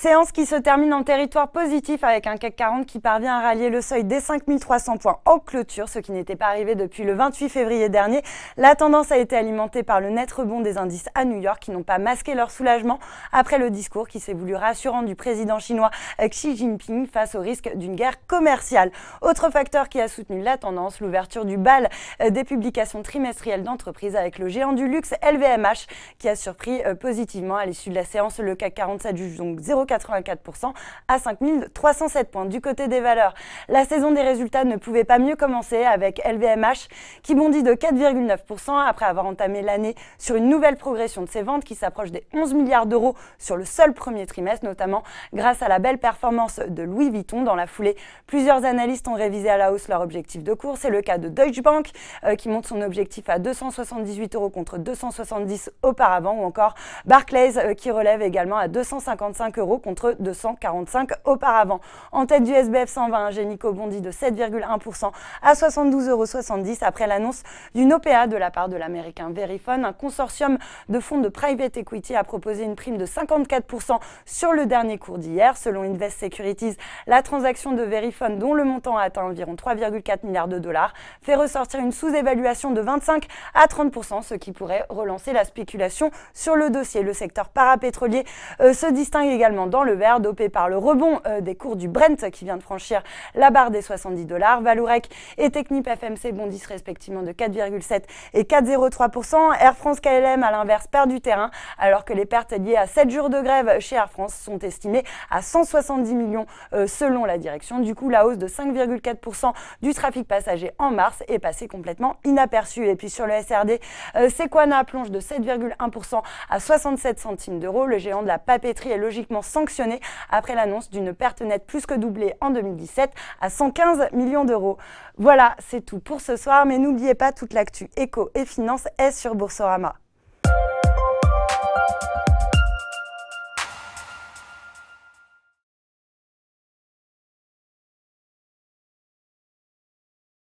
Séance qui se termine en territoire positif avec un CAC 40 qui parvient à rallier le seuil des 5300 points en clôture, ce qui n'était pas arrivé depuis le 28 février dernier. La tendance a été alimentée par le net rebond des indices à New York qui n'ont pas masqué leur soulagement après le discours qui s'est voulu rassurant du président chinois Xi Jinping face au risque d'une guerre commerciale. Autre facteur qui a soutenu la tendance, l'ouverture du bal des publications trimestrielles d'entreprises avec le géant du luxe LVMH qui a surpris positivement à l'issue de la séance. Le CAC 40 s'adjuge donc 0,84% à 5307 points. Du côté des valeurs, la saison des résultats ne pouvait pas mieux commencer avec LVMH qui bondit de 4,9% après avoir entamé l'année sur une nouvelle progression de ses ventes qui s'approche des 11 milliards d'euros sur le seul premier trimestre, notamment grâce à la belle performance de Louis Vuitton. Dans la foulée, plusieurs analystes ont révisé à la hausse leur objectif de cours. C'est le cas de Deutsche Bank qui monte son objectif à 278 euros contre 270 auparavant, ou encore Barclays qui relève également à 255 euros contre 245 auparavant. En tête du SBF 120, Génico bondit de 7,1% à 72,70 euros après l'annonce d'une OPA de la part de l'américain Verifone. Un consortium de fonds de private equity a proposé une prime de 54% sur le dernier cours d'hier. Selon Invest Securities, la transaction de Verifone, dont le montant a atteint environ 3,4 milliards de dollars, fait ressortir une sous-évaluation de 25 à 30%, ce qui pourrait relancer la spéculation sur le dossier. Le secteur parapétrolier se distingue également dans le vert, dopé par le rebond des cours du Brent qui vient de franchir la barre des 70 dollars. Valourec et Technip FMC bondissent respectivement de 4,7 et 4,03%. Air France KLM, à l'inverse, perd du terrain alors que les pertes liées à 7 jours de grève chez Air France sont estimées à 170 millions selon la direction. Du coup, la hausse de 5,4% du trafic passager en mars est passée complètement inaperçue. Et puis sur le SRD, Sequana plonge de 7,1% à 67 centimes d'euros. Le géant de la papeterie est logiquement sanctionné après l'annonce d'une perte nette plus que doublée en 2017 à 115 millions d'euros. Voilà, c'est tout pour ce soir, mais n'oubliez pas, toute l'actu éco et finance est sur Boursorama.